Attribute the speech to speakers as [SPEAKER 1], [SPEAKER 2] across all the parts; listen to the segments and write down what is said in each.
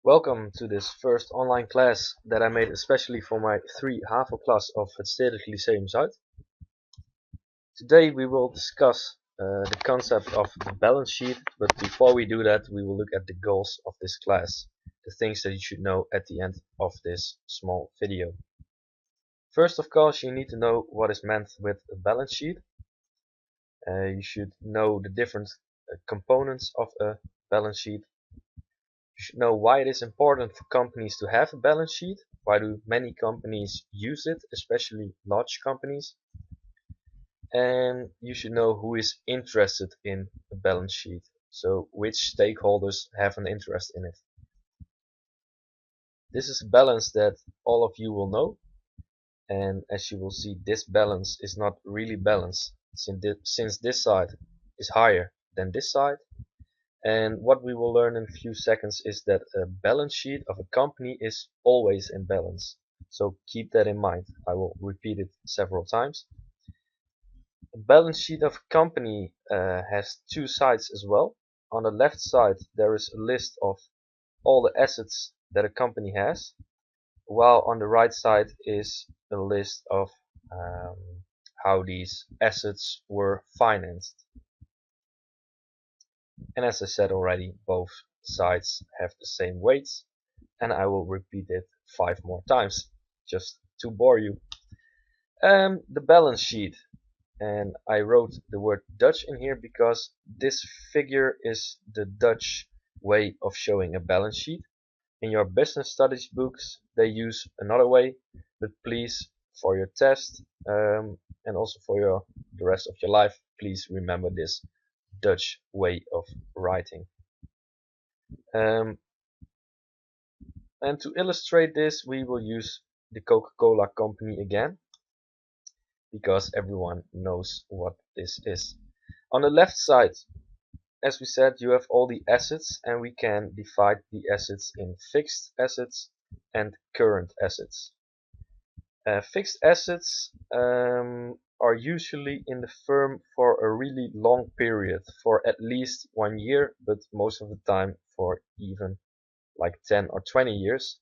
[SPEAKER 1] Welcome to this first online class that I made especially for my 3 HAVO-klas of het Stedelijk Lyceum Zuid. Today we will discuss the concept of the balance sheet, but before we do that we will look at the goals of this class, the things that you should know at the end of this small video. First of course you need to know what is meant with a balance sheet. You should know the different components of a balance sheet. You should know why it is important for companies to have a balance sheet. Why do many companies use it, especially large companies? And you should know who is interested in a balance sheet. So which stakeholders have an interest in it. This is a balance that all of you will know. And as you will see, this balance is not really balanced since this side is higher than this side. And what we will learn in a few seconds is that a balance sheet of a company is always in balance. So keep that in mind. I will repeat it several times. A balance sheet of a company has two sides as well. On the left side there is a list of all the assets that a company has, while on the right side is a list of how these assets were financed. And as I said already, both sides have the same weights, and I will repeat it 5 more times just to bore you. The balance sheet, and I wrote the word Dutch in here because this figure is the Dutch way of showing a balance sheet. In your business studies books they use another way, but please, for your test and also for the rest of your life, please remember this Dutch way of writing. And to illustrate this we will use the Coca-Cola company again, because everyone knows what this is. On the left side, as we said, you have all the assets, and we can divide the assets in fixed assets and current assets. Fixed assets are usually in the firm for a really long period, for at least 1 year, but most of the time for even like 10 or 20 years.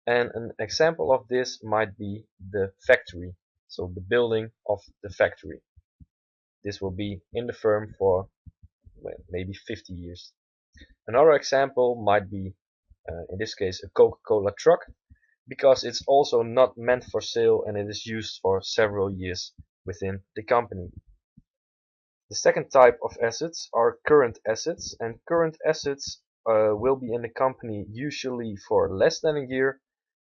[SPEAKER 1] And an example of this might be the factory, so the building of the factory. This will be in the firm for maybe 50 years. Another example might be, in this case, a Coca-Cola truck, because it's also not meant for sale and it is used for several years within the company. The second type of assets are current assets, and current assets will be in the company usually for less than a year,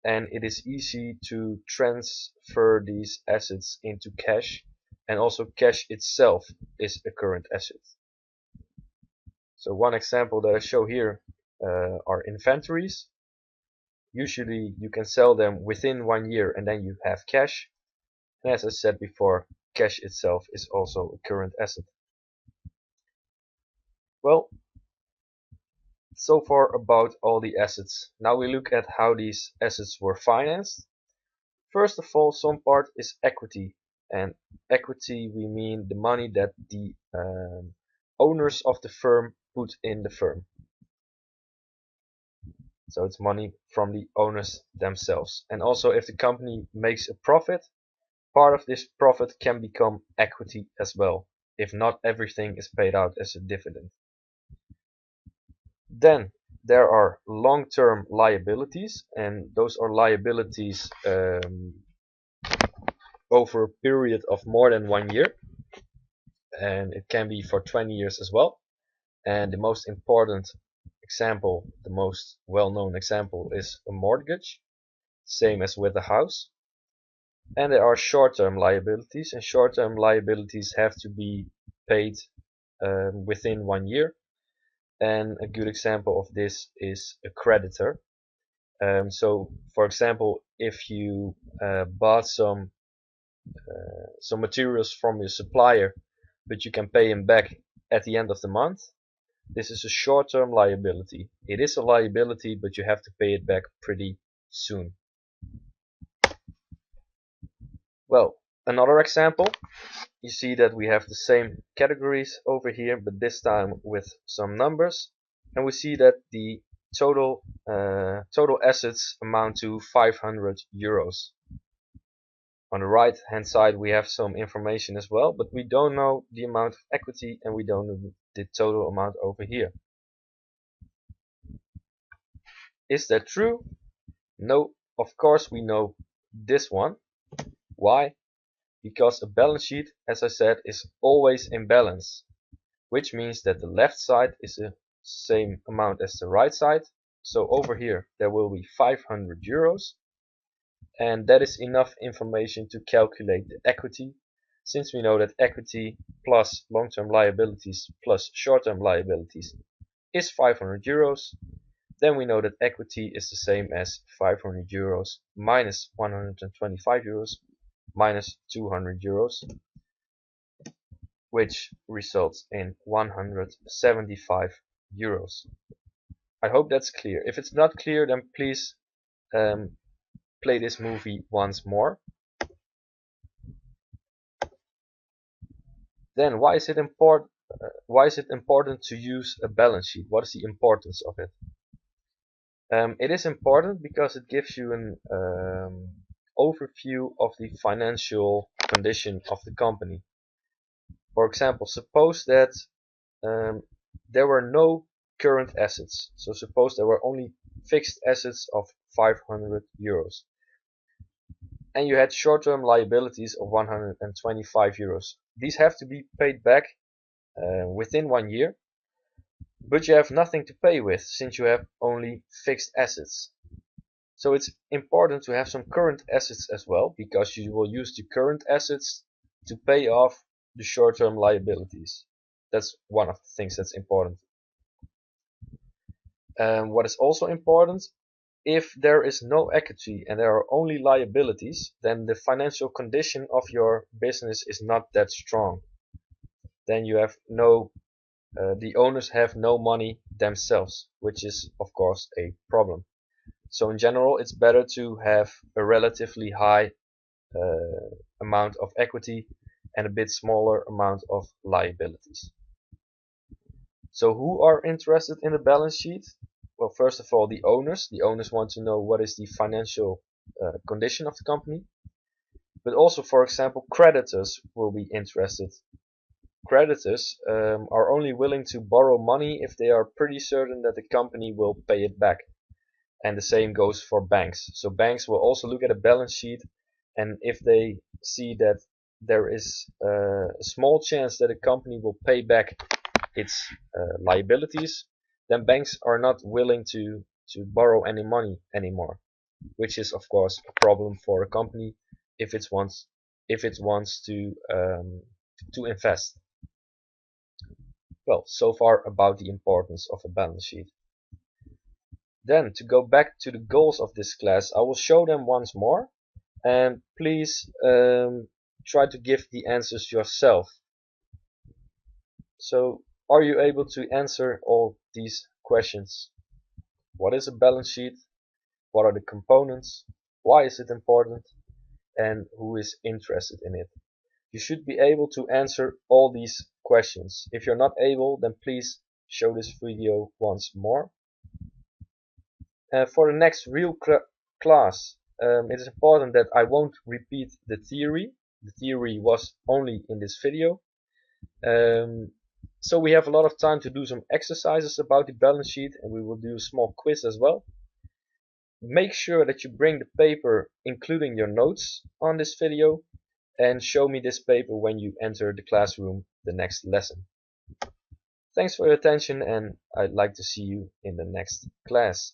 [SPEAKER 1] and it is easy to transfer these assets into cash, and also cash itself is a current asset. So one example that I show here are inventories. Usually you can sell them within 1 year and then you have cash. And as I said before, cash itself is also a current asset. Well, so far about all the assets. Now we look at how these assets were financed. First of all, some part is equity. And equity, we mean the money that the owners of the firm put in the firm. So it's money from the owners themselves. And also if the company makes a profit, part of this profit can become equity as well, if not everything is paid out as a dividend. Then there are long-term liabilities, and those are liabilities over a period of more than 1 year, and it can be for 20 years as well. And the most important example, the most well-known example, is a mortgage, same as with a house. And there are short-term liabilities, and short-term liabilities have to be paid within 1 year. And a good example of this is a creditor. So for example, if you bought some materials from your supplier, but you can pay him back at the end of the month, this is a short-term liability. It is a liability, but you have to pay it back pretty soon. Well, another example, you see that we have the same categories over here, but this time with some numbers, and we see that the total total assets amount to 500 euros. On the right hand side we have some information as well, but we don't know the amount of equity and we don't know the total amount over here. Is that true? No, of course we know this one. Why? Because a balance sheet, as I said, is always in balance, which means that the left side is the same amount as the right side. So over here there will be 500 euros, and that is enough information to calculate the equity, since we know that equity plus long-term liabilities plus short-term liabilities is 500 euros. Then we know that equity is the same as 500 euros minus 125 euros minus 200 euros, which results in 175 euros. I hope that's clear. If it's not clear, then please play this movie once more. Then why is it important to use a balance sheet? What is the importance of it? It is important because it gives you an overview of the financial condition of the company. For example, suppose that there were no current assets. So suppose there were only fixed assets of 500 euros. And you had short-term liabilities of 125 euros. These have to be paid back within 1 year, but you have nothing to pay with since you have only fixed assets. So it's important to have some current assets as well, because you will use the current assets to pay off the short-term liabilities. That's one of the things that's important. What is also important, if there is no equity and there are only liabilities, then the financial condition of your business is not that strong. Then you have the owners have no money themselves, which is of course a problem. So in general, it's better to have a relatively high amount of equity and a bit smaller amount of liabilities. So who are interested in the balance sheet? Well, first of all, the owners. The owners want to know what is the financial condition of the company. But also, for example, creditors will be interested. Creditors are only willing to borrow money if they are pretty certain that the company will pay it back. And the same goes for banks. So banks will also look at a balance sheet, and if they see that there is a small chance that a company will pay back its liabilities, then banks are not willing to borrow any money anymore, which is of course a problem for a company if it wants to invest. Well, so far about the importance of a balance sheet. Then, to go back to the goals of this class, I will show them once more, and please try to give the answers yourself. So, are you able to answer all these questions? What is a balance sheet? What are the components? Why is it important? And who is interested in it? You should be able to answer all these questions. If you're not able, then please show this video once more. For the next real class, it is important that I won't repeat the theory. The theory was only in this video. So we have a lot of time to do some exercises about the balance sheet, and we will do a small quiz as well. Make sure that you bring the paper including your notes on this video, and show me this paper when you enter the classroom the next lesson. Thanks for your attention, and I'd like to see you in the next class.